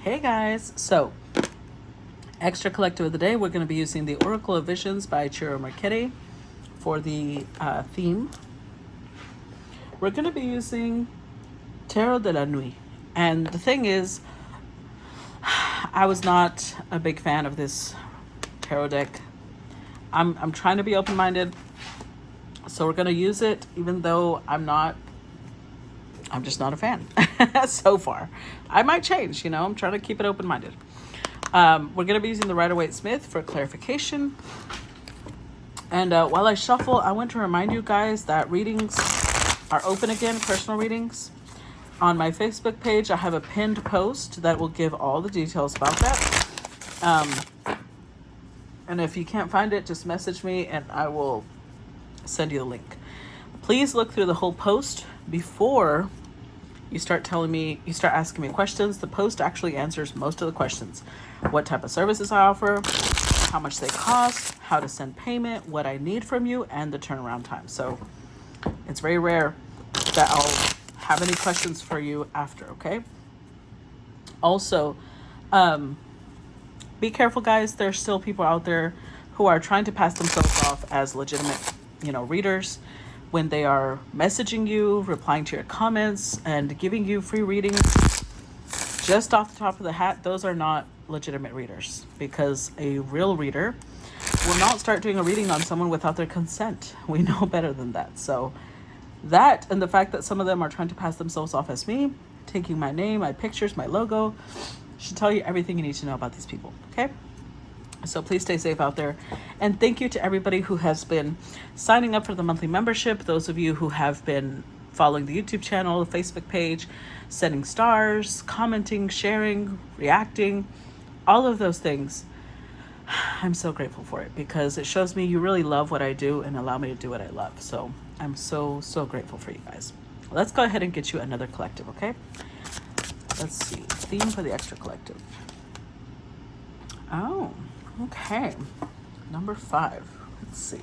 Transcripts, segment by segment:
Hey guys, so extra collective of the day, we're going to be using the Oracle of Visions by Chiro Marchetti for the theme. We're going to be using Tarot de la Nuit. And the thing is, I was not a big fan of this tarot deck. I'm trying to be open-minded, so we're going to use it even though I'm just not a fan so far. I might change, I'm trying to keep it open-minded. We're going to be using the Rider-Waite-Smith for clarification. And while I shuffle, I want to remind you guys that readings are open again, personal readings. On my Facebook page, I have a pinned post that will give all the details about that. And if you can't find it, just message me and I will send you the link. Please look through the whole post before you start asking me questions. The post actually answers most of the questions. What type of services I offer, how much they cost, how to send payment, what I need from you, and the turnaround time. So it's very rare that I'll have any questions for you after, okay? Also, be careful, guys. There's still people out there who are trying to pass themselves off as legitimate, readers, when they are messaging you, replying to your comments, and giving you free readings. Just off the top of the hat, those are not legitimate readers, because a real reader will not start doing a reading on someone without their consent. We know better than that. So that, and the fact that some of them are trying to pass themselves off as me, taking my name, my pictures, my logo, should tell you everything you need to know about these people, okay? So please stay safe out there. And thank you to everybody who has been signing up for the monthly membership. Those of you who have been following the YouTube channel, the Facebook page, sending stars, commenting, sharing, reacting, all of those things. I'm so grateful for it, because it shows me you really love what I do and allow me to do what I love. So I'm so grateful for you guys. Let's go ahead and get you another collective, okay? Let's see. Theme for the extra collective. Oh, okay. Number 5. Let's see.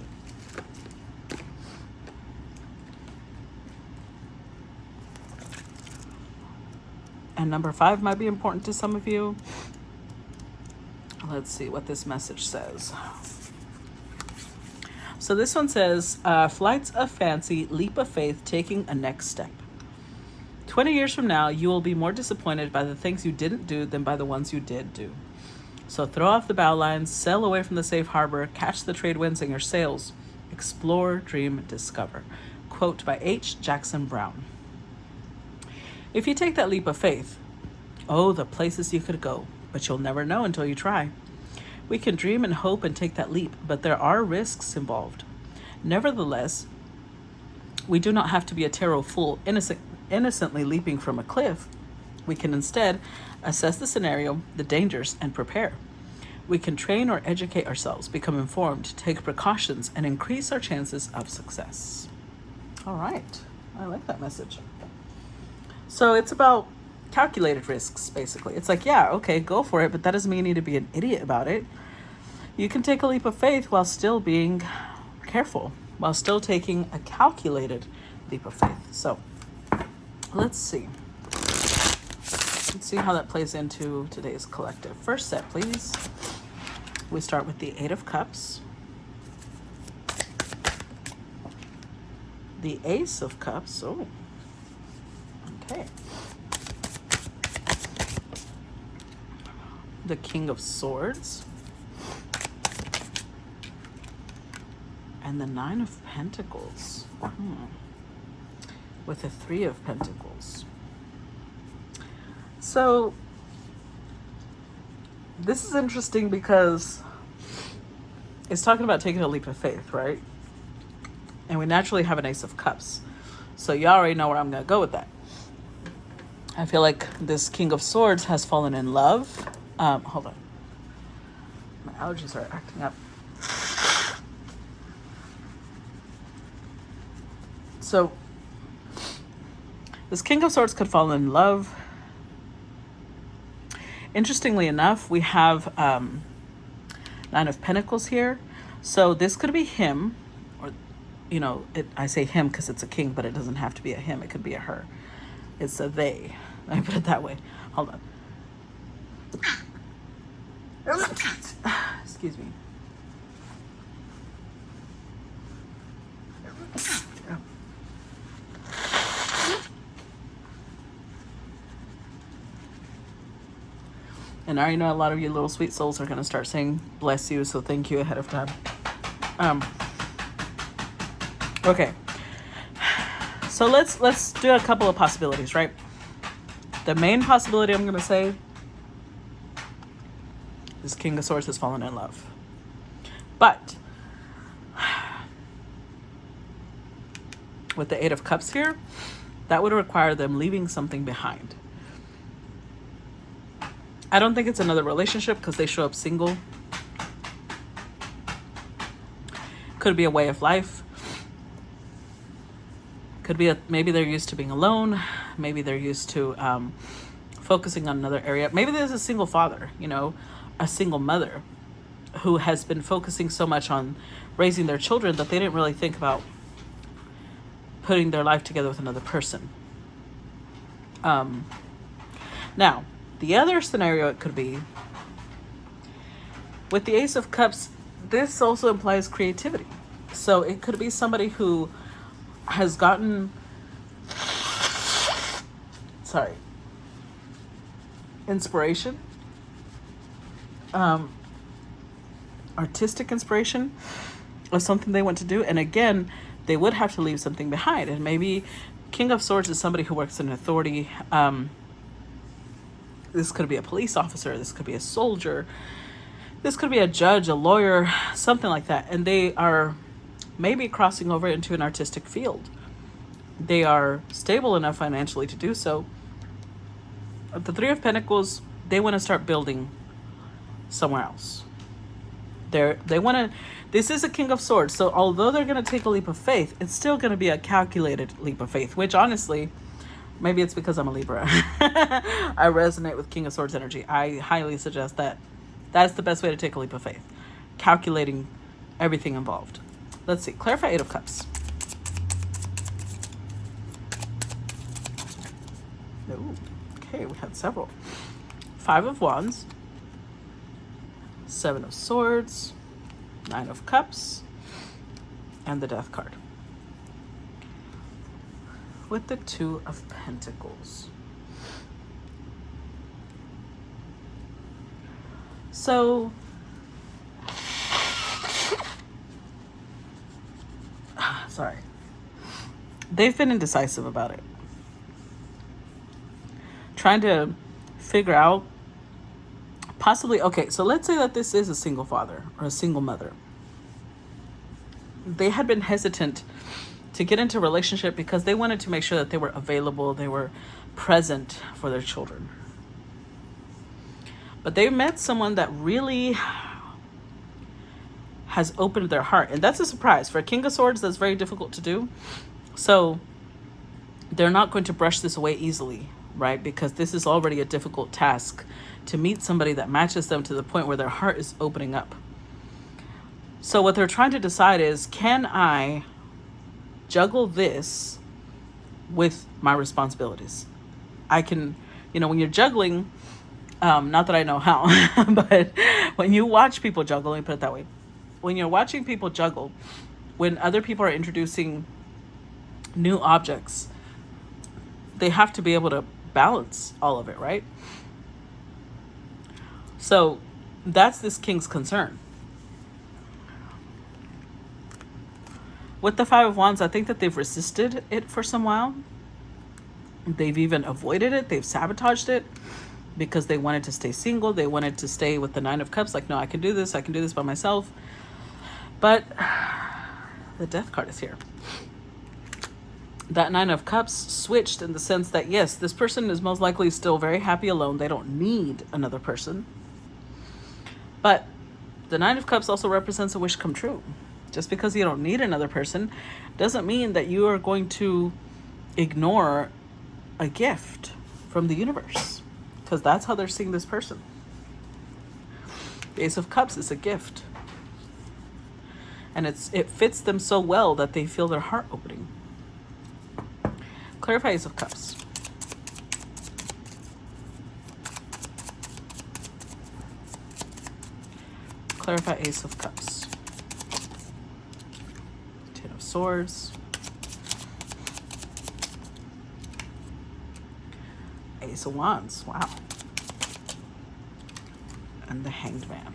And number 5 might be important to some of you. Let's see what this message says. So this one says, flights of fancy, leap of faith, taking a next step. 20 years from now, you will be more disappointed by the things you didn't do than by the ones you did do. So throw off the bow lines, sail away from the safe harbor, catch the trade winds in your sails, explore, dream, discover. Quote by H. Jackson Brown. If you take that leap of faith, oh, the places you could go, but you'll never know until you try. We can dream and hope and take that leap, but there are risks involved. Nevertheless, we do not have to be a tarot fool innocently leaping from a cliff. We can instead assess the scenario, the dangers, and prepare. We can train or educate ourselves, become informed, take precautions, and increase our chances of success. All right. I like that message. So it's about calculated risks, basically. It's like, yeah, okay, go for it, but that doesn't mean you need to be an idiot about it. You can take a leap of faith while still being careful, while still taking a calculated leap of faith. So let's see. Let's see how that plays into today's collective. First set, please. We start with the 8 of Cups, the Ace of Cups. Oh, okay. The King of Swords, and the 9 of Pentacles, with the 3 of Pentacles. So this is interesting because it's talking about taking a leap of faith, right? And we naturally have an Ace of Cups. So you already know where I'm going to go with that. I feel like this King of Swords has fallen in love. Hold on. My allergies are acting up. So this King of Swords could fall in love. Interestingly enough, we have 9 of Pentacles here. So this could be him, or, I say him because it's a king, but it doesn't have to be a him. It could be a her. It's a they. Let me put it that way. Hold on. Excuse me. And I already know a lot of you little sweet souls are going to start saying bless you, so thank you ahead of time. Okay. So let's do a couple of possibilities, right? The main possibility I'm going to say is King of Swords has fallen in love. But with the Eight of Cups here, that would require them leaving something behind. I don't think it's another relationship because they show up single. Could be a way of life. Could be maybe they're used to being alone. Maybe they're used to focusing on another area. Maybe there's a single father, a single mother who has been focusing so much on raising their children that they didn't really think about putting their life together with another person. Now, the other scenario it could be, with the Ace of Cups, this also implies creativity. So it could be somebody who has gotten, inspiration, artistic inspiration of something they want to do. And again, they would have to leave something behind. And maybe King of Swords is somebody who works in authority. This could be a police officer. This could be a soldier. This could be a judge, a lawyer, something like that. And they are maybe crossing over into an artistic field. They are stable enough financially to do so. At the Three of Pentacles, they want to start building somewhere else. They want to. This is a King of Swords. So although they're going to take a leap of faith, it's still going to be a calculated leap of faith, which honestly, maybe it's because I'm a Libra. I resonate with King of Swords energy. I highly suggest that that's the best way to take a leap of faith. Calculating everything involved. Let's see. Clarify Eight of Cups. Ooh, okay, we had several. Five of Wands. Seven of Swords. Nine of Cups. And the Death card. With the Two of Pentacles. So, sorry. They've been indecisive about it. Trying to figure out, possibly, okay, so let's say that this is a single father or a single mother. They had been hesitant to get into a relationship because they wanted to make sure that they were available, they were present for their children. But they met someone that really has opened their heart. And that's a surprise. For a King of Swords, that's very difficult to do. So they're not going to brush this away easily, right? Because this is already a difficult task to meet somebody that matches them to the point where their heart is opening up. So what they're trying to decide is, can I juggle this with my responsibilities? I can, when you're juggling, not that I know how, but when you watch people juggle, let me put it that way. When you're watching people juggle, when other people are introducing new objects, they have to be able to balance all of it, right? So that's this king's concern. With the Five of Wands, I think that they've resisted it for some while. They've even avoided it. They've sabotaged it because they wanted to stay single. They wanted to stay with the Nine of Cups. Like, no, I can do this. I can do this by myself. But the Death card is here. That Nine of Cups switched in the sense that, yes, this person is most likely still very happy alone. They don't need another person. But the Nine of Cups also represents a wish come true. Just because you don't need another person doesn't mean that you are going to ignore a gift from the universe, because that's how they're seeing this person. The Ace of Cups is a gift. And it fits them so well that they feel their heart opening. Clarify Ace of Cups. Clarify Ace of Cups. Ten of Swords. Ace of Wands. Wow. And the Hanged Man.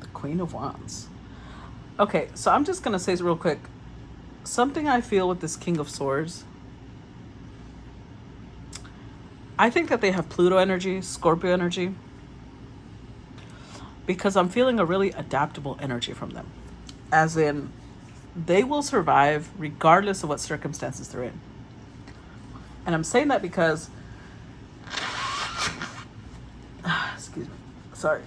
The Queen of Wands. Okay, so I'm just going to say real quick, something I feel with this King of Swords, I think that they have Pluto energy, Scorpio energy, because I'm feeling a really adaptable energy from them. As in, they will survive regardless of what circumstances they're in. And I'm saying that because, excuse me, sorry.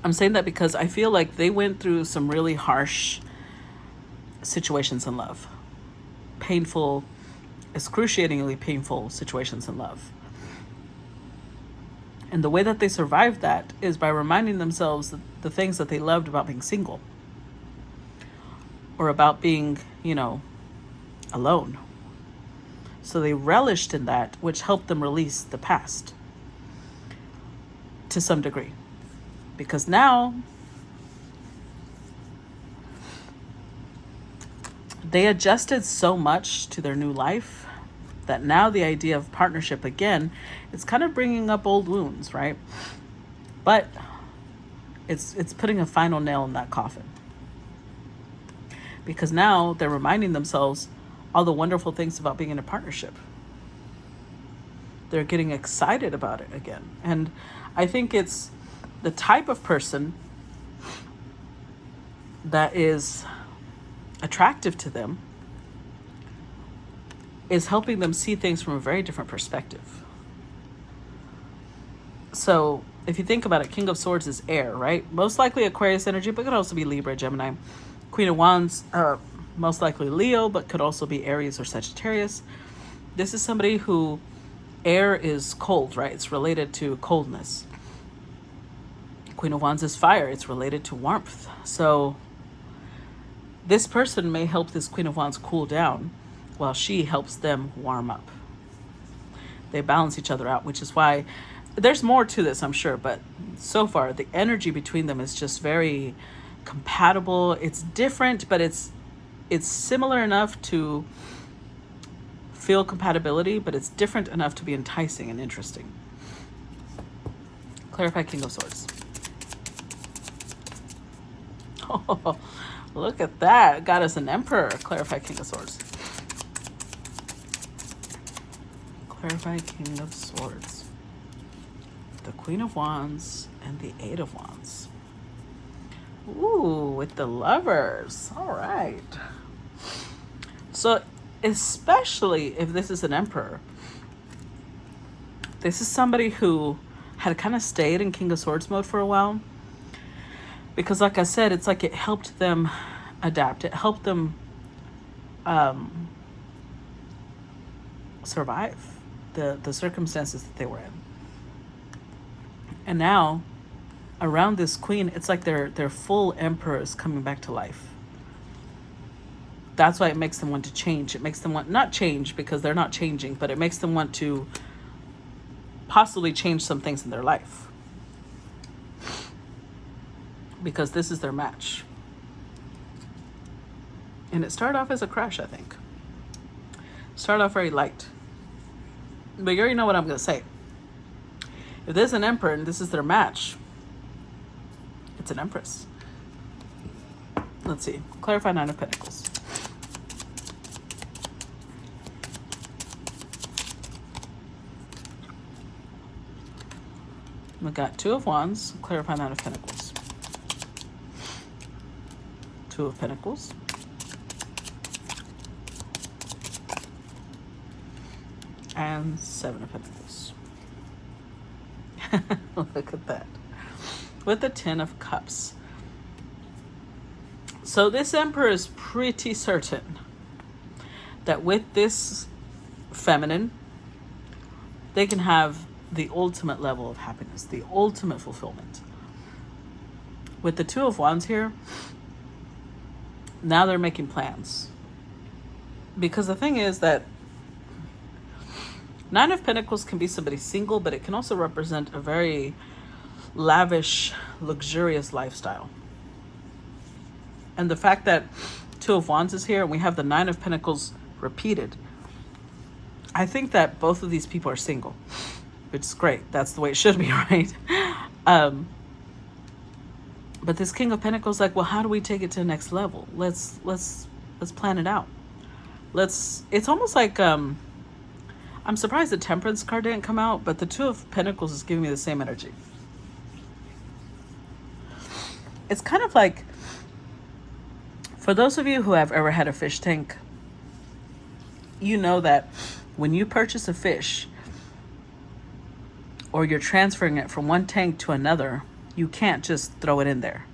I'm saying that because I feel like they went through some really harsh situations in love. Painful, excruciatingly painful situations in love. And the way that they survived that is by reminding themselves the things that they loved about being single. Or about being, alone. So they relished in that, which helped them release the past. To some degree. Because now they adjusted so much to their new life that now the idea of partnership again, it's kind of bringing up old wounds, right? But it's putting a final nail in that coffin. Because now they're reminding themselves all the wonderful things about being in a partnership. They're getting excited about it again. And I think it's the type of person that is attractive to them is helping them see things from a very different perspective. So if you think about it, King of Swords is air, right? Most likely Aquarius energy, but could also be Libra, Gemini. Queen of Wands, most likely Leo, but could also be Aries or Sagittarius. This is somebody who, air is cold, right? It's related to coldness. Queen of Wands is fire. It's related to warmth. So this person may help this Queen of Wands cool down while she helps them warm up. They balance each other out, which is why there's more to this, I'm sure. But so far, the energy between them is just very compatible. It's different, but it's similar enough to feel compatibility, but it's different enough to be enticing and interesting. Clarify King of Swords. Oh, look at that. Got us an Emperor. Clarify King of Swords. Clarify King of Swords. The Queen of Wands and the Eight of Wands. Ooh, with the Lovers. All right. So, especially if this is an Emperor, this is somebody who had kind of stayed in King of Swords mode for a while. Because like I said, it's like it helped them adapt. It helped them survive the circumstances that they were in. And now, around this queen, it's like their full emperor is coming back to life. That's why it makes them want to change. It makes them want, not change because they're not changing, but it makes them want to possibly change some things in their life. Because this is their match. And it started off as a crush, I think. Started off very light. But you already know what I'm going to say. If there's an emperor and this is their match, it's an empress. Let's see. Clarify Nine of Pentacles. We got Two of Wands. Clarify Nine of Pentacles. Two of Pentacles. And Seven of Pentacles. Look at that. With the Ten of Cups. So this Emperor is pretty certain that with this feminine, they can have the ultimate level of happiness, the ultimate fulfillment. With the Two of Wands here, now they're making plans. Because the thing is that Nine of Pentacles can be somebody single, but it can also represent a very lavish, luxurious lifestyle. And the fact that Two of Wands is here and we have the Nine of Pentacles repeated, I think that both of these people are single, which is great. That's the way it should be, right? But this King of Pentacles, like, well, how do we take it to the next level? Let's plan it out. It's almost like, I'm surprised the Temperance card didn't come out, but the Two of Pentacles is giving me the same energy. It's kind of like, for those of you who have ever had a fish tank, you know that when you purchase a fish or you're transferring it from one tank to another, you can't just throw it in there.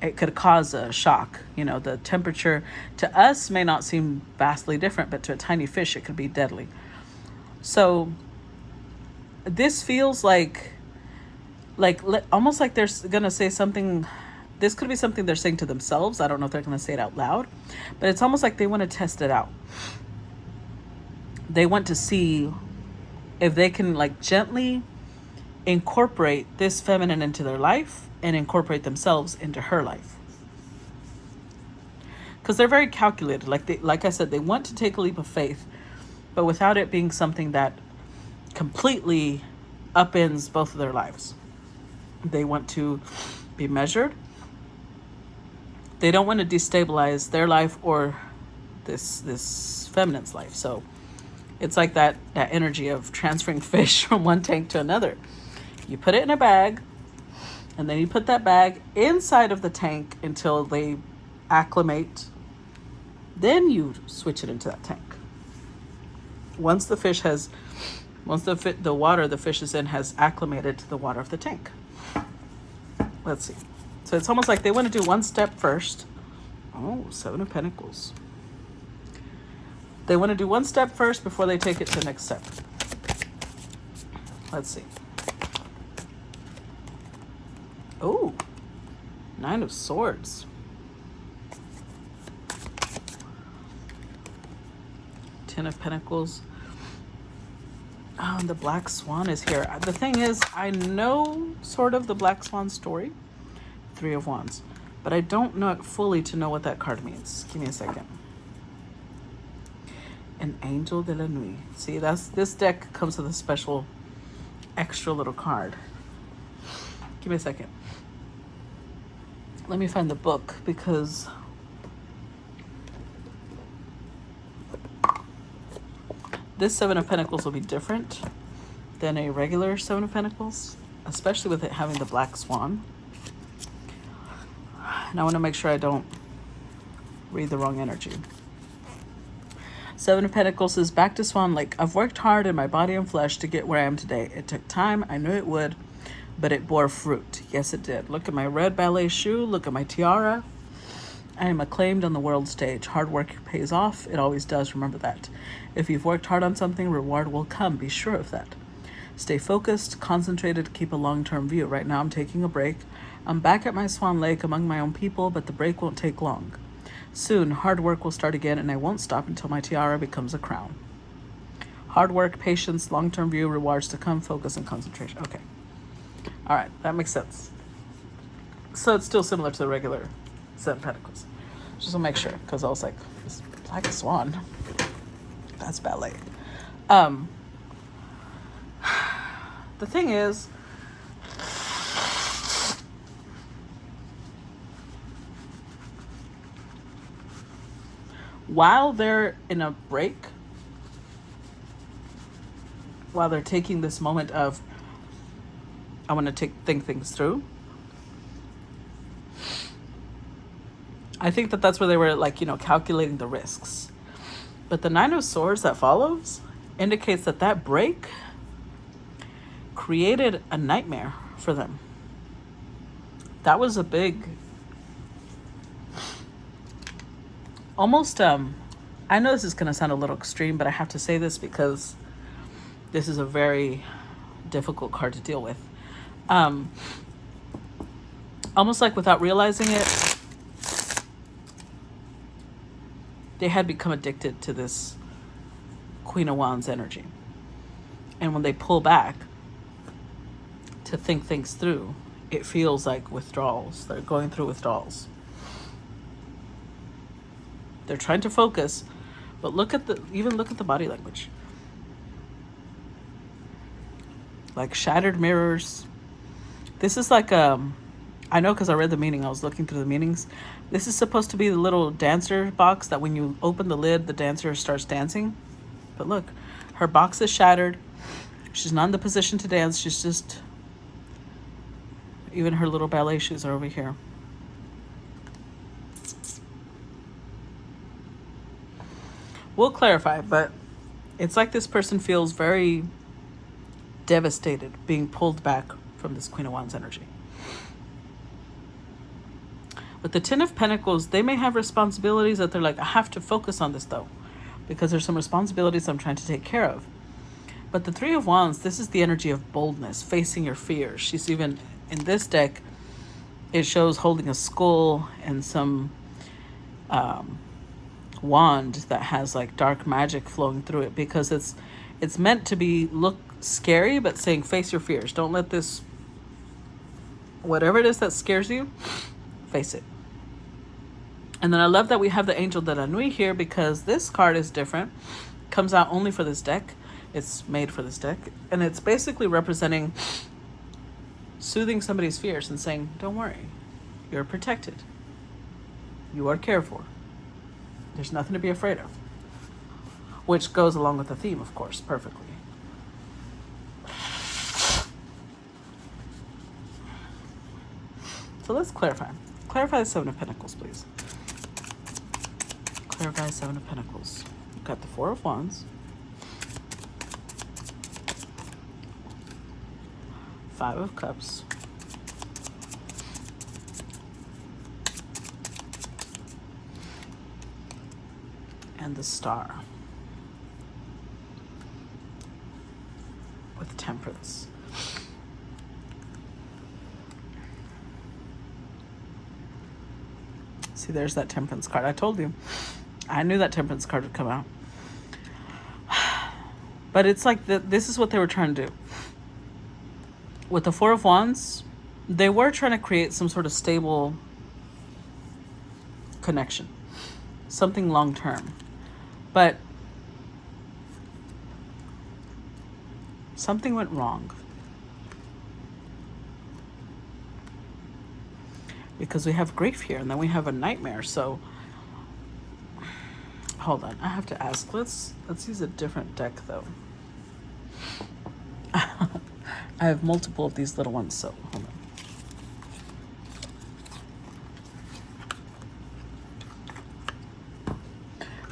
It could cause a shock. You know, the temperature to us may not seem vastly different, but to a tiny fish, it could be deadly. So this feels like almost like they're going to say something. This could be something they're saying to themselves. I don't know if they're going to say it out loud, but it's almost like they want to test it out. They want to see if they can, like, gently incorporate this feminine into their life and incorporate themselves into her life. Because they're very calculated. Like I said, they want to take a leap of faith, but without it being something that completely upends both of their lives. They want to be measured. They don't want to destabilize their life or this feminine's life. So it's like that energy of transferring fish from one tank to another. You put it in a bag, and then you put that bag inside of the tank until they acclimate. Then you switch it into that tank. Once the water the fish is in has acclimated to the water of the tank. Let's see. So it's almost like they want to do one step first. Oh, Seven of Pentacles. They want to do one step first before they take it to the next step. Let's see. Oh, Nine of Swords. Ten of Pentacles. Oh, and the Black Swan is here. The thing is, I know sort of the Black Swan story. Three of Wands. But I don't know it fully to know what that card means. Give me a second. An Angel de la Nuit. See, this deck comes with a special extra little card. Give me a second. Let me find the book, because this Seven of Pentacles will be different than a regular Seven of Pentacles, especially with it having the Black Swan. And I want to make sure I don't read the wrong energy. Seven of Pentacles is back to Swan Lake. I've worked hard in my body and flesh to get where I am today. It took time. I knew it would, but it bore fruit. Yes, it did. Look at my red ballet shoe. Look at my tiara. I am acclaimed on the world stage. Hard work pays off. It always does. Remember that. If you've worked hard on something, reward will come. Be sure of that. Stay focused, concentrated, keep a long-term view. Right now I'm taking a break. I'm back at my Swan Lake among my own people, but the break won't take long. Soon, hard work will start again, and I won't stop until my tiara becomes a crown. Hard work, patience, long-term view, rewards to come, focus, and concentration. Okay. All right, that makes sense. So it's still similar to the regular Seven of Pentacles. Just to make sure, because I was like, this Black Swan, that's ballet. The thing is, while they're in a break, while they're taking this moment of, I want to think things through, I think that that's where they were, like, calculating the risks. But the Nine of Swords that follows indicates that that break created a nightmare for them. That was a big, almost, I know this is going to sound a little extreme, but I have to say this because this is a very difficult card to deal with. Almost like without realizing it, they had become addicted to this Queen of Wands energy. And when they pull back to think things through, it feels like withdrawals. They're going through withdrawals. They're trying to focus, but look at the body language. Like shattered mirrors. This is like I know because I read the meaning. I was looking through the meanings. This is supposed to be the little dancer box that when you open the lid, the dancer starts dancing. But look, her box is shattered. She's not in the position to dance. She's just, even her little ballet shoes are over here. We'll clarify, but it's like this person feels very devastated being pulled back from this Queen of Wands energy. With the Ten of Pentacles, they may have responsibilities that they're like, I have to focus on this though, because there's some responsibilities I'm trying to take care of. But the Three of Wands, this is the energy of boldness, facing your fears. She's even, in this deck, it shows holding a skull and some wand that has like dark magic flowing through it, because it's meant to be look scary, but saying face your fears. Don't let this, whatever it is that scares you, face it. And then I love that we have the Angel de la Nuit here, because this card is different. Comes out only for this deck. It's made for this deck. And it's basically representing soothing somebody's fears and saying, don't worry, you're protected. You are cared for. There's nothing to be afraid of. Which goes along with the theme, of course, perfectly. So let's clarify. Clarify the Seven of Pentacles, please. Clarify Seven of Pentacles. We've got the Four of Wands. Five of Cups. And the Star. With Temperance. See, there's that Temperance card. I told you. I knew that Temperance card would come out. But it's like this is what they were trying to do. With the Four of Wands, they were trying to create some sort of stable connection. Something long-term. But something went wrong. Because we have grief here, and then we have a nightmare. So hold on, I have to ask. Let's use a different deck though. I have multiple of these little ones, so hold on.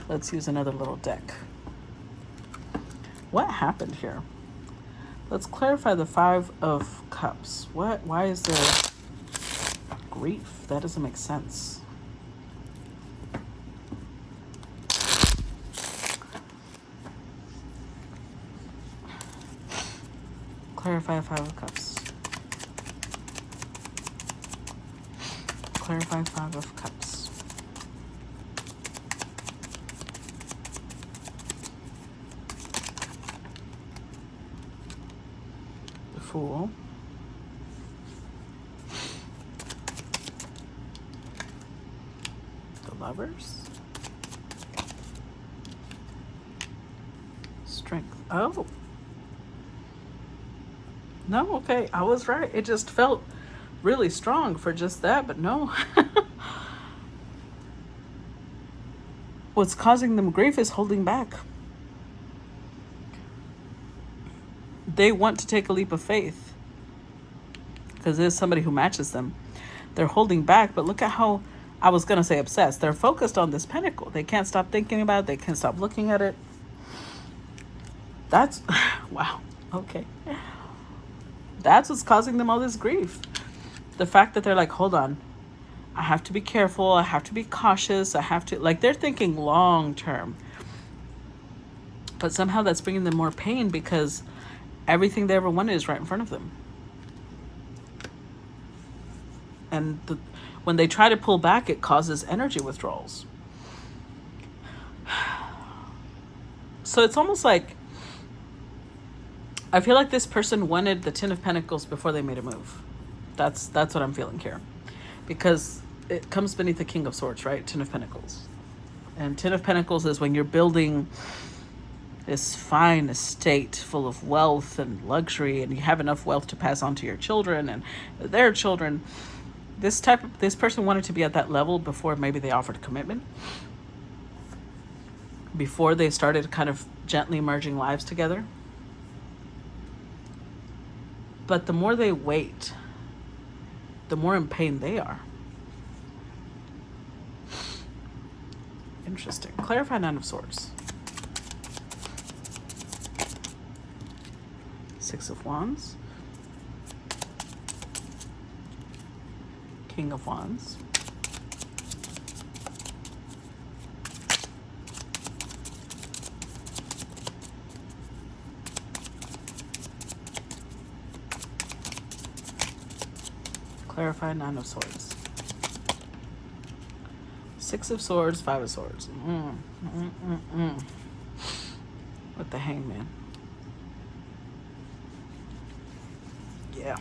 Let's use another little deck. What happened here? Let's clarify the Five of Cups. Why is there grief? That doesn't make sense. Clarify Five of Cups. Clarify Five of Cups. The Fool. The Lovers. Strength. Oh. No, okay, I was right. It just felt really strong for just that, but no. What's causing them grief is holding back. They want to take a leap of faith because there's somebody who matches them. They're holding back, but look at how, I was going to say obsessed. They're focused on this pentacle. They can't stop thinking about it. They can't stop looking at it. That's, wow, okay. That's what's causing them all this grief. The fact that they're like, hold on, I have to be careful. I have to be cautious. I have to, like, they're thinking long term. But somehow that's bringing them more pain because everything they ever wanted is right in front of them. And when they try to pull back, it causes energy withdrawals. So it's almost like I feel like this person wanted the Ten of Pentacles before they made a move. That's what I'm feeling here. Because it comes beneath the King of Swords, right? Ten of Pentacles. And Ten of Pentacles is when you're building this fine estate full of wealth and luxury, and you have enough wealth to pass on to your children and their children. This person wanted to be at that level before maybe they offered commitment, before they started kind of gently merging lives together. But the more they wait, the more in pain they are. Interesting. Clarify Nine of Swords. Six of Wands. King of Wands. Clarify Nine of Swords. Six of Swords, Five of Swords. With the Hangman. Yeah.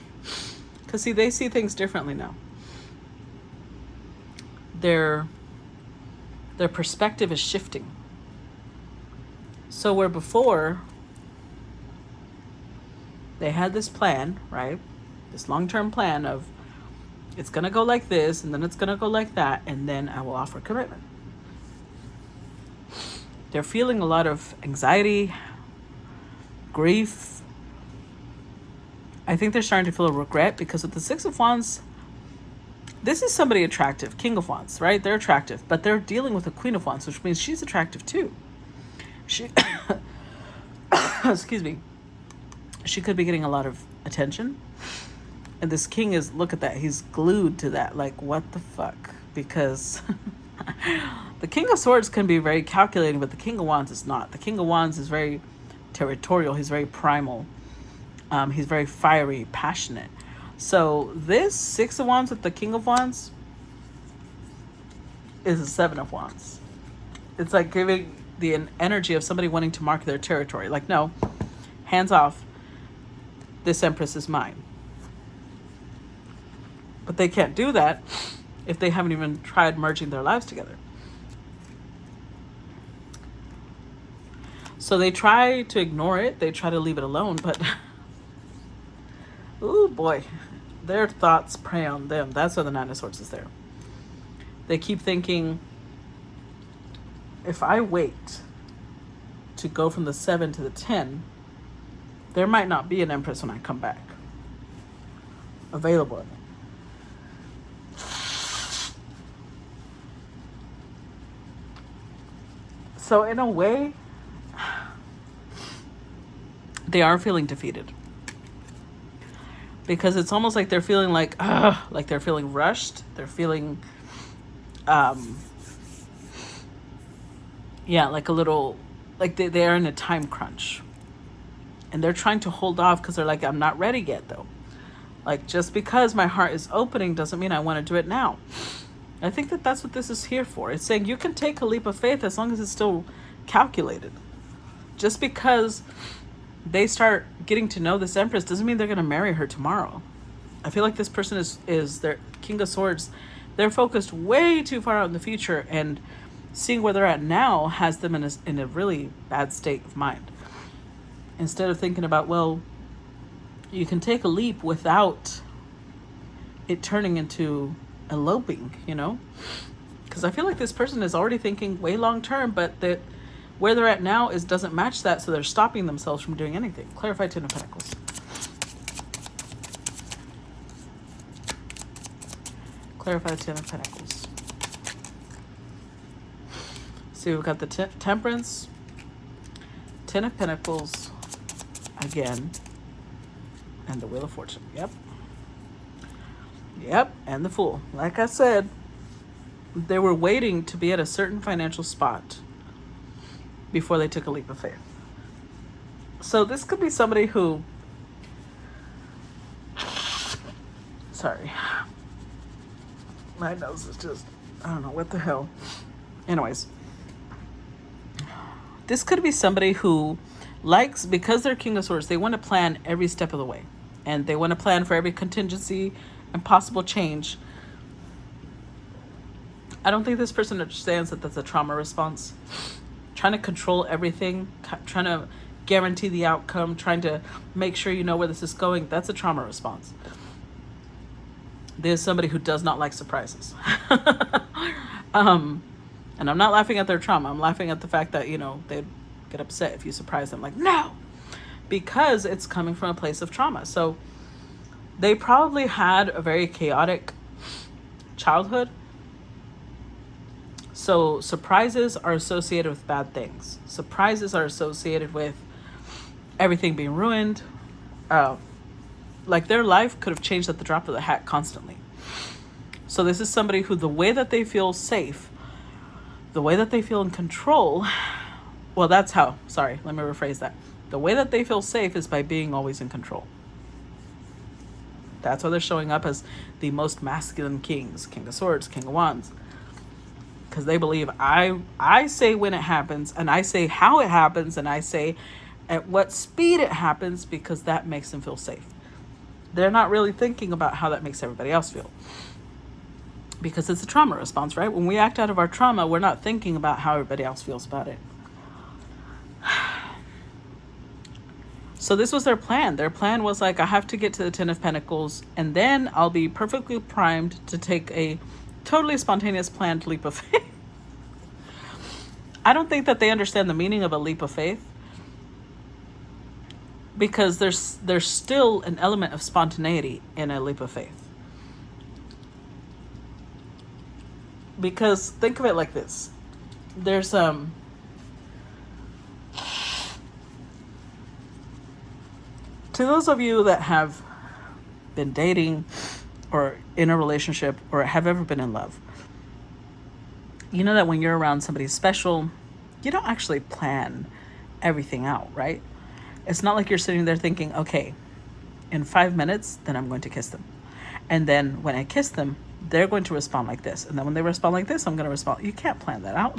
Because see, they see things differently now. Their perspective is shifting. So where before they had this plan, right? This long-term plan of it's going to go like this, and then it's going to go like that, and then I will offer commitment. They're feeling a lot of anxiety, grief. I think they're starting to feel a regret because with the Six of Wands, this is somebody attractive, King of Wands, right? They're attractive, but they're dealing with a Queen of Wands, which means she's attractive too. She, excuse me, she could be getting a lot of attention. And this king is, look at that, he's glued to that, like, what the fuck? Because the King of Swords can be very calculating, but the King of Wands is not. The King of Wands is very territorial, he's very primal, he's very fiery, passionate. So this Six of Wands with the King of Wands is a Seven of Wands. It's like giving the energy of somebody wanting to mark their territory. Like, no, hands off, this Empress is mine. But they can't do that if they haven't even tried merging their lives together. So they try to ignore it. They try to leave it alone. But, ooh, boy, their thoughts prey on them. That's why the Nine of Swords is there. They keep thinking, if I wait to go from the 7 to the 10, there might not be an Empress when I come back available. So in a way, they are feeling defeated. Because it's almost like they're feeling like they're feeling rushed. They're feeling, like a little, like they are in a time crunch. And they're trying to hold off because they're like, I'm not ready yet though. Like, just because my heart is opening doesn't mean I want to do it now. I think that that's what this is here for. It's saying you can take a leap of faith as long as it's still calculated. Just because they start getting to know this Empress doesn't mean they're going to marry her tomorrow. I feel like this person is their King of Swords. They're focused way too far out in the future, and seeing where they're at now has them in a really bad state of mind. Instead of thinking about, well, you can take a leap without it turning into eloping, you know? Because I feel like this person is already thinking way long term, but that where they're at now doesn't match that, so they're stopping themselves from doing anything. Clarify Ten of Pentacles. Clarify Ten of Pentacles. See, we've got the Temperance, Ten of Pentacles again, and the Wheel of Fortune. Yep, and the Fool. Like I said, they were waiting to be at a certain financial spot before they took a leap of faith. So this could be somebody who, sorry, my nose is just, I don't know what the hell. Anyways, this could be somebody who Likes, because they're King of Swords, they want to plan every step of the way. And they want to plan for every contingency and possible change. I don't think this person understands that that's a trauma response. Trying to control everything, trying to guarantee the outcome, trying to make sure you know where this is going, that's a trauma response. There's somebody who does not like surprises. And I'm not laughing at their trauma. I'm laughing at the fact that, they'd get upset if you surprise them. Like, no! Because it's coming from a place of trauma. So they probably had a very chaotic childhood. So surprises are associated with bad things. Surprises are associated with everything being ruined. Like their life could have changed at the drop of the hat constantly. So this is somebody who, the way that they feel safe, the way that they feel in control, let me rephrase that. The way that they feel safe is by being always in control. That's why they're showing up as the most masculine kings, King of Swords, King of Wands. Because they believe I say when it happens, and I say how it happens, and I say at what speed it happens, because that makes them feel safe. They're not really thinking about how that makes everybody else feel. Because it's a trauma response, right? When we act out of our trauma, we're not thinking about how everybody else feels about it. So this was their plan. Their plan was like, I have to get to the Ten of Pentacles, and then I'll be perfectly primed to take a totally spontaneous planned leap of faith. I don't think that they understand the meaning of a leap of faith, because there's still an element of spontaneity in a leap of faith. Because think of it like this. There's to those of you that have been dating or in a relationship or have ever been in love, you know that when you're around somebody special, you don't actually plan everything out, right? It's not like you're sitting there thinking, okay, in 5 minutes, then I'm going to kiss them. And then when I kiss them, they're going to respond like this. And then when they respond like this, I'm going to respond. You can't plan that out.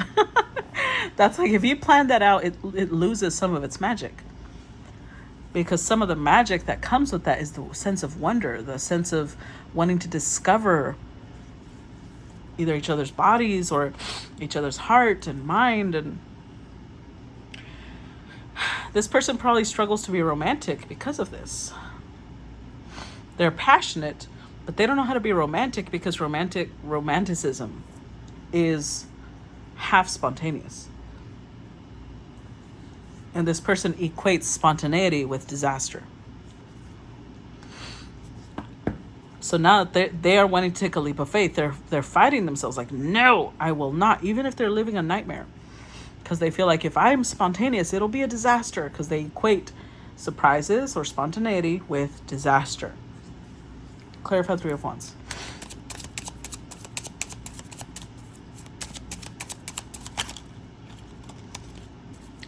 That's like, if you plan that out, it loses some of its magic. Because some of the magic that comes with that is the sense of wonder, the sense of wanting to discover either each other's bodies or each other's heart and mind. And this person probably struggles to be romantic because of this. They're passionate, but they don't know how to be romantic, because romanticism is half spontaneous. And this person equates spontaneity with disaster. So now that they are wanting to take a leap of faith, they're fighting themselves like, no, I will not, even if they're living a nightmare. Because they feel like if I'm spontaneous, it'll be a disaster, because they equate surprises or spontaneity with disaster. Clarify Three of Wands.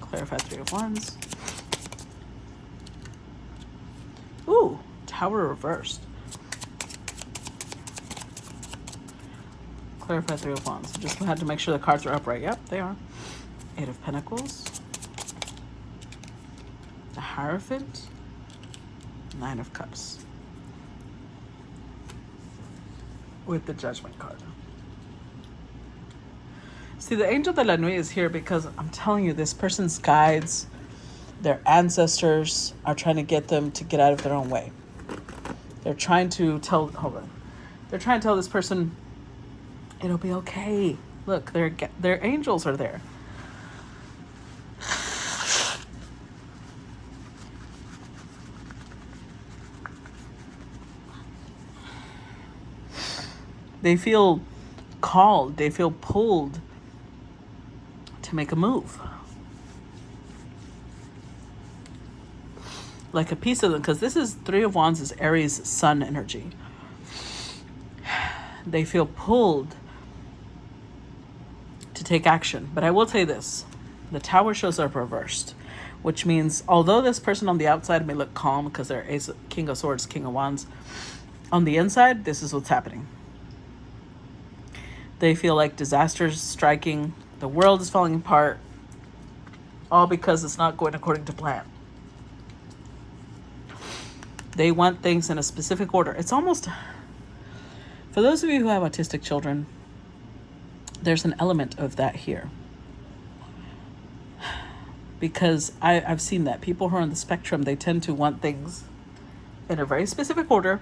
Clarify Three of Wands. Ooh, Tower reversed. Clarify Three of Wands. Just had to make sure the cards are upright. Yep, they are. Eight of Pentacles. The Hierophant. Nine of Cups. With the Judgment card. See, the Angel de la Nuit is here because I'm telling you, this person's guides, their ancestors are trying to get them to get out of their own way. They're trying to tell, they're trying to tell this person, it'll be okay. Look, their angels are there. They feel called, they feel pulled to make a move. Like a piece of them, because this is Three of Wands is Aries sun energy. They feel pulled to take action. But I will tell you this, the Tower shows up reversed, which means although this person on the outside may look calm because they're King of Swords, King of Wands, on the inside, this is what's happening. They feel like disasters striking, the world is falling apart, all because it's not going according to plan. They want things in a specific order. It's almost, for those of you who have autistic children, there's an element of that here. Because I've seen that. People who are on the spectrum, they tend to want things in a very specific order,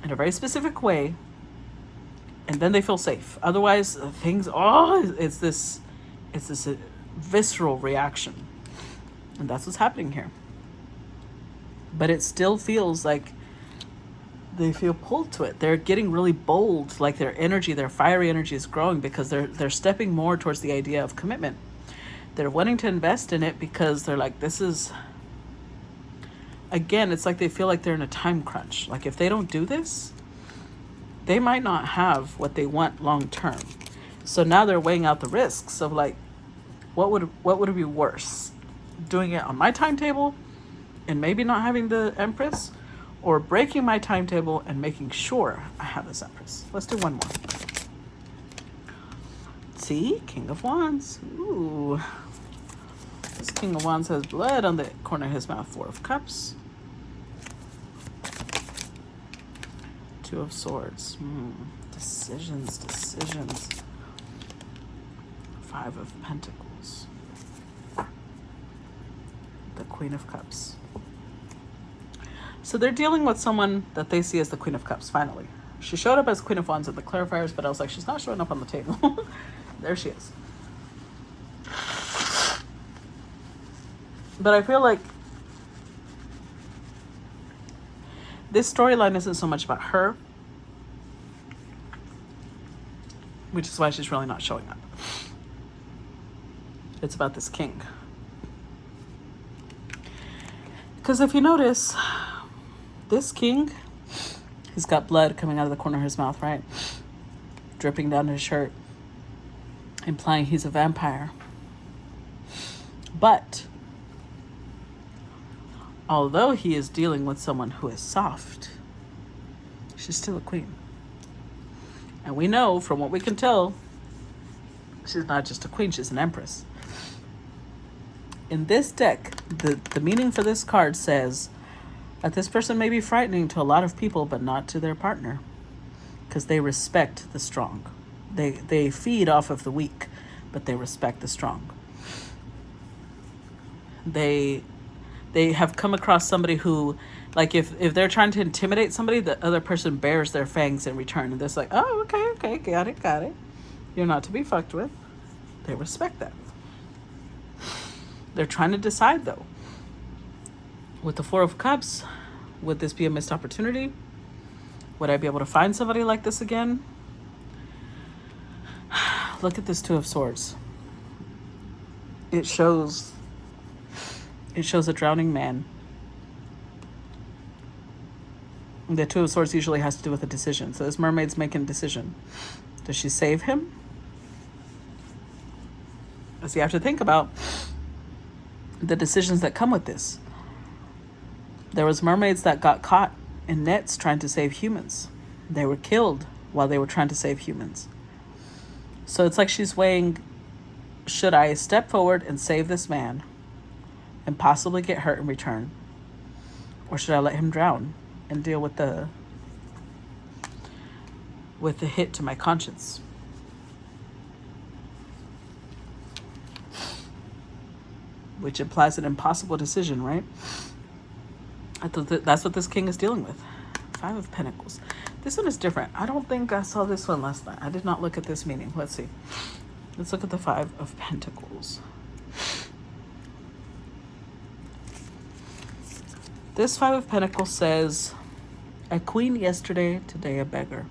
in a very specific way, and then they feel safe. Otherwise, things, it's this visceral reaction. And that's what's happening here. But it still feels like they feel pulled to it. They're getting really bold, like their energy, their fiery energy is growing because they're stepping more towards the idea of commitment. They're wanting to invest in it because they're like, this is, again, it's like they feel like they're in a time crunch. Like if they don't do this, they might not have what they want long term. So now they're weighing out the risks of like, what would it be worse? Doing it on my timetable and maybe not having the Empress, or breaking my timetable and making sure I have this Empress. Let's do one more. See, King of Wands. Ooh. This King of Wands has blood on the corner of his mouth. Four of Cups. Two of Swords. Decisions. Five of Pentacles. The Queen of Cups. So they're dealing with someone that they see as the Queen of Cups, finally. She showed up as Queen of Wands at the clarifiers, but I was like, she's not showing up on the table. There she is. But I feel like this storyline isn't so much about her, which is why she's really not showing up. It's about this king. Because if you notice, this king, he's got blood coming out of the corner of his mouth, right? Dripping down his shirt, implying he's a vampire. But although he is dealing with someone who is soft, she's still a queen. And we know from what we can tell, she's not just a queen, she's an empress. In this deck, the meaning for this card says that this person may be frightening to a lot of people, but not to their partner, because they respect the strong. They feed off of the weak, but they respect the strong. They have come across somebody who, like, if they're trying to intimidate somebody, the other person bears their fangs in return, and they're like, oh, okay, got it. You're not to be fucked with. They respect that. They're trying to decide, though. With the Four of Cups, would this be a missed opportunity? Would I be able to find somebody like this again? Look at this Two of Swords. It shows a drowning man. The Two of Swords usually has to do with a decision. So this mermaid's making a decision. Does she save him? So you have to think about the decisions that come with this. There was mermaids that got caught in nets trying to save humans. They were killed while they were trying to save humans. So it's like she's weighing, should I step forward and save this man and possibly get hurt in return? Or should I let him drown and deal with the hit to my conscience? Which implies an impossible decision, right? I thought that's what this king is dealing with. Five of Pentacles. This one is different. I don't think I saw this one last night. I did not look at this meaning. Let's see. Let's look at the Five of Pentacles. This Five of Pentacles says, a queen yesterday, today a beggar.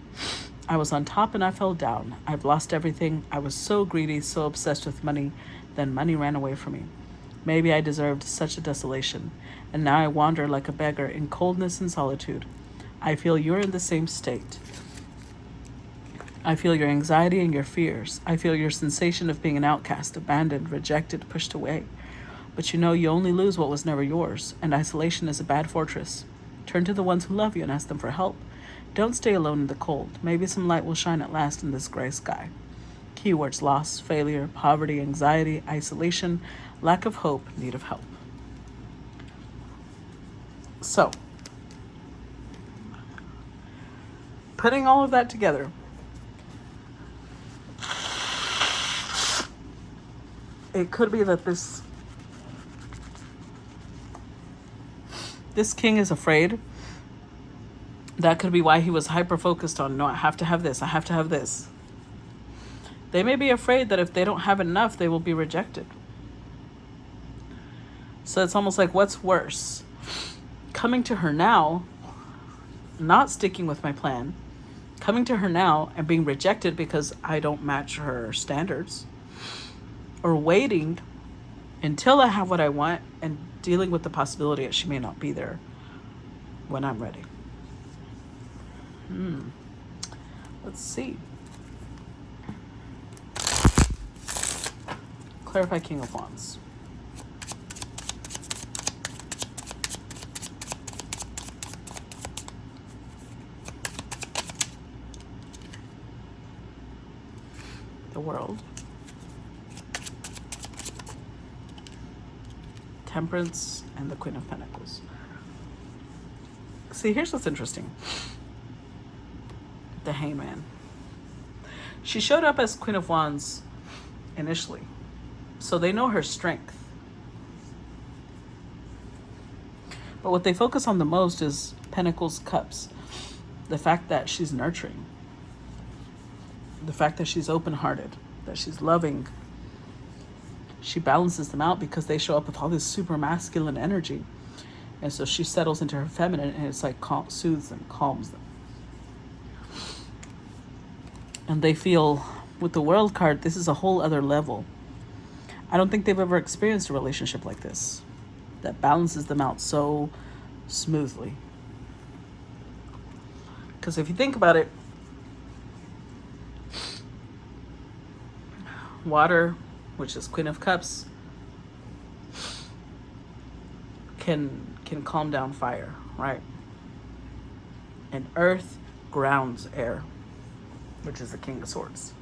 I was on top and I fell down. I've lost everything. I was so greedy, so obsessed with money. Then money ran away from me. Maybe I deserved such a desolation, and now I wander like a beggar in coldness and solitude. I feel you're in the same state. I feel your anxiety and your fears. I feel your sensation of being an outcast, abandoned, rejected, pushed away. But you know you only lose what was never yours, and isolation is a bad fortress. Turn to the ones who love you and ask them for help. Don't stay alone in the cold. Maybe some light will shine at last in this gray sky. Keywords: loss, failure, poverty, anxiety, isolation, lack of hope, need of help. So, putting all of that together, it could be that this king is afraid. That could be why he was hyper-focused on, no, I have to have this, I have to have this. They may be afraid that if they don't have enough, they will be rejected. So it's almost like, what's worse? Coming to her now, not sticking with my plan, coming to her now and being rejected because I don't match her standards, or waiting until I have what I want and dealing with the possibility that she may not be there when I'm ready. Let's see. Clarify King of Wands. The World. Temperance and the Queen of Pentacles. See, here's what's interesting. The Hangman. She showed up as Queen of Wands initially, so they know her strength. But what they focus on the most is Pentacles, Cups. The fact that she's nurturing. The fact that she's open-hearted, that she's loving. She balances them out because they show up with all this super masculine energy. And so she settles into her feminine, and it's like soothes them, calms them. And they feel, with the World card, this is a whole other level. I don't think they've ever experienced a relationship like this that balances them out so smoothly. Because if you think about it, water, which is Queen of Cups, can calm down fire, right? And earth grounds air, which is the King of Swords.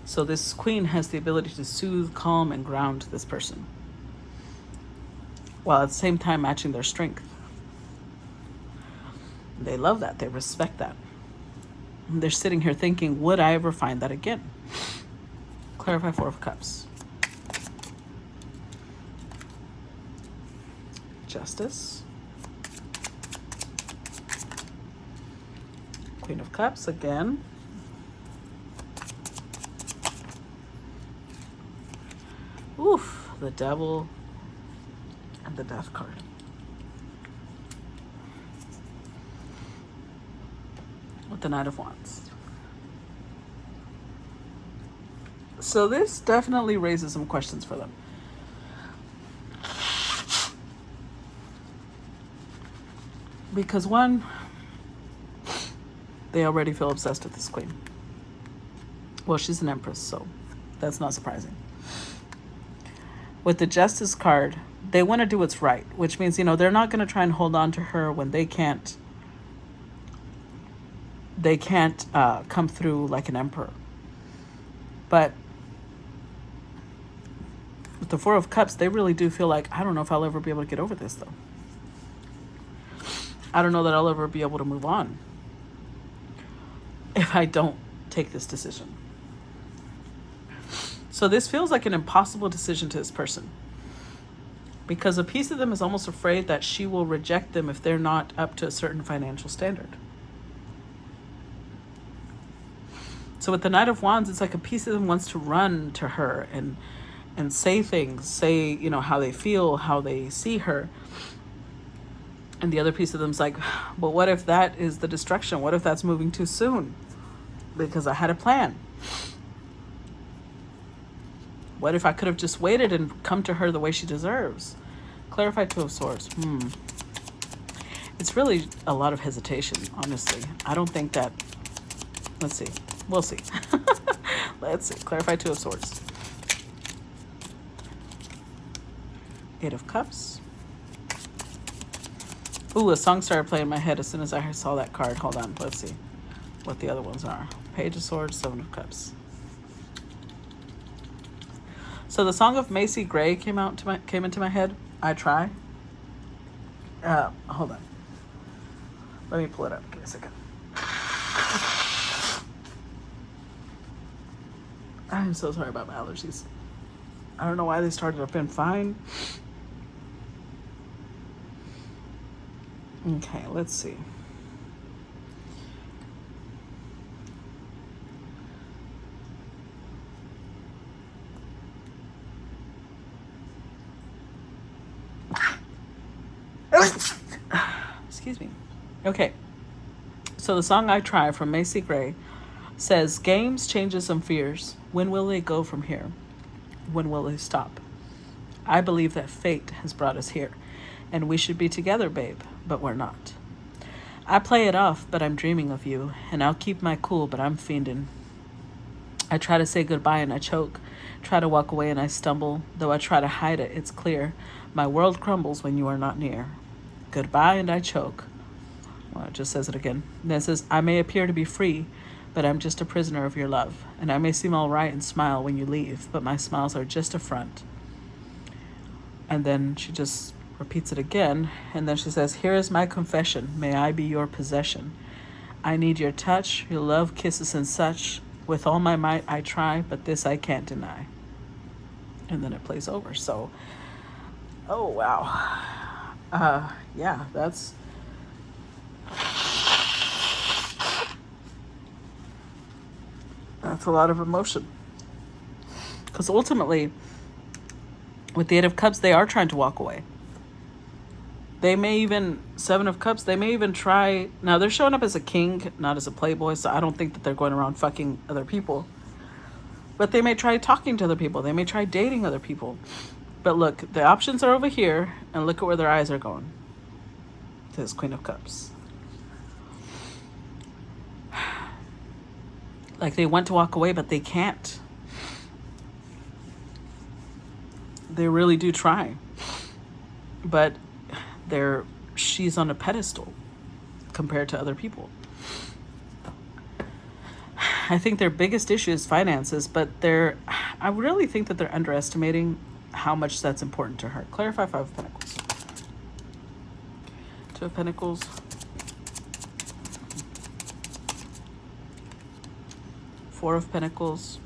So this queen has the ability to soothe, calm, and ground this person, while at the same time matching their strength. They love that. They respect that. And they're sitting here thinking, would I ever find that again? Clarify Four of Cups. Justice. Queen of Cups again. Oof, the Devil and the Death card. With the Knight of Wands. So this definitely raises some questions for them. Because one, they already feel obsessed with this queen. Well, she's an empress, so that's not surprising. With the Justice card, they want to do what's right, which means, you know, they're not going to try and hold on to her when they can't come through like an emperor. But with the Four of Cups, they really do feel like, I don't know if I'll ever be able to get over this, though. I don't know that I'll ever be able to move on if I don't take this decision. So this feels like an impossible decision to this person, because a piece of them is almost afraid that she will reject them if they're not up to a certain financial standard. So with the Knight of Wands, it's like a piece of them wants to run to her and say things, say, you know, how they feel, how they see her. And the other piece of them's like, but what if that is the destruction? What if that's moving too soon? Because I had a plan. What if I could have just waited and come to her the way she deserves? Clarify Two of Swords. It's really a lot of hesitation, honestly. I don't think that... Let's see. We'll see. Let's see. Clarify Two of Swords. Eight of Cups. Ooh, a song started playing in my head as soon as I saw that card. Hold on. Let's see what the other ones are. Page of Swords, Seven of Cups. So So the song of Macy Gray came into my head. I Try. Hold on. Let me pull it up. Give me a second. I'm so sorry about my allergies. I don't know why they started. I've been fine. Okay, let's see. Excuse me. Okay. So the song I Try from Macy Gray says, games, changes, and fears. When will they go from here? When will they stop? I believe that fate has brought us here, and we should be together, babe, but we're not. I play it off, but I'm dreaming of you, and I'll keep my cool, but I'm fiending. I try to say goodbye and I choke, try to walk away and I stumble, though I try to hide it, it's clear. My world crumbles when you are not near. Goodbye and I choke. Well, it just says it again. And it says, I may appear to be free, but I'm just a prisoner of your love. And I may seem all right and smile when you leave, but my smiles are just a front. And then she just repeats it again. And then she says, here is my confession. May I be your possession. I need your touch, your love, kisses, and such. With all my might I try, but this I can't deny. And then it plays over. So, oh, wow. Yeah, that's... That's a lot of emotion. Because ultimately, with the Eight of Cups, they are trying to walk away. They may even, Seven of Cups, they may even try. Now, they're showing up as a king, not as a playboy, so I don't think that they're going around fucking other people. But they may try talking to other people. They may try dating other people. But look, the options are over here, and look at where their eyes are going. This Queen of Cups. Like, they want to walk away, but they can't. They really do try. But she's on a pedestal compared to other people. I think their biggest issue is finances, but I really think that they're underestimating how much that's important to her. Clarify Five of Pentacles. Two of Pentacles. Four of Pentacles.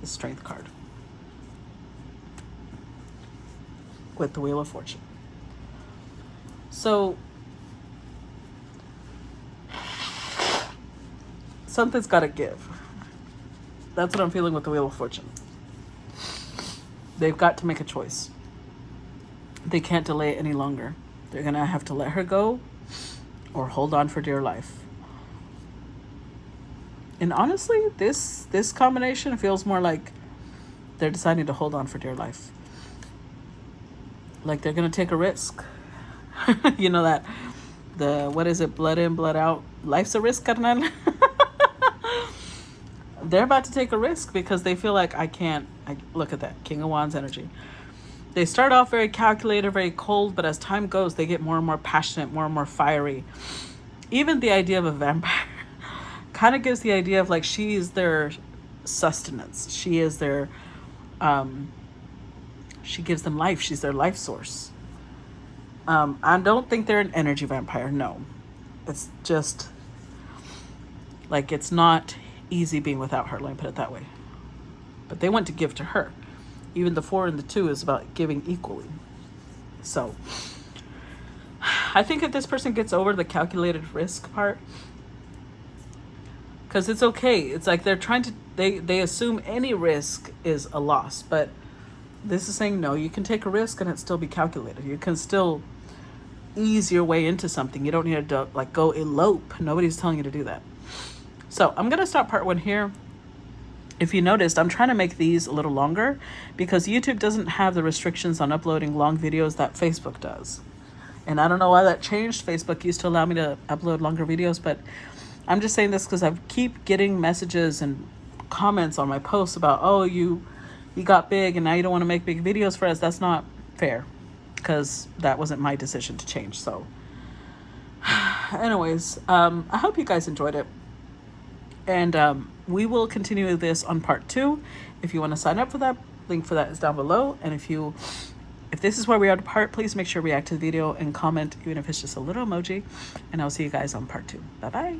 The Strength card. With the Wheel of Fortune. So, something's got to give. That's what I'm feeling with the Wheel of Fortune. They've got to make a choice. They can't delay it any longer. They're going to have to let her go or hold on for dear life. And honestly, this combination feels more like they're deciding to hold on for dear life. Like they're going to take a risk. You know that, what is it, blood in, blood out, life's a risk, carnal. They're about to take a risk because they feel like look at that, King of Wands energy. They start off very calculated, very cold, but as time goes, they get more and more passionate, more and more fiery. Even the idea of a vampire kind of gives the idea of like she is their sustenance. She is their, she gives them life. She's their life source. I don't think they're an energy vampire. No, it's just like, it's not easy being without her. Let me put it that way. But they want to give to her. Even the 4 and the 2 is about giving equally. So I think if this person gets over the calculated risk part, because it's okay. It's like they're trying to, they assume any risk is a loss. But this is saying, no, you can take a risk and it still be calculated. You can still ease your way into something. You don't need to like go elope. Nobody's telling you to do that. So I'm going to stop part 1 here. If you noticed, I'm trying to make these a little longer because YouTube doesn't have the restrictions on uploading long videos that Facebook does. And I don't know why that changed. Facebook used to allow me to upload longer videos, but I'm just saying this because I keep getting messages and comments on my posts about, oh, you got big and now you don't want to make big videos for us. That's not fair because that wasn't my decision to change. So anyways, I hope you guys enjoyed it. And we will continue this on part 2. If you want to sign up for that, link for that is down below. And if this is where we are at part, please make sure to react to the video and comment, even if it's just a little emoji. And I'll see you guys on part 2. Bye bye.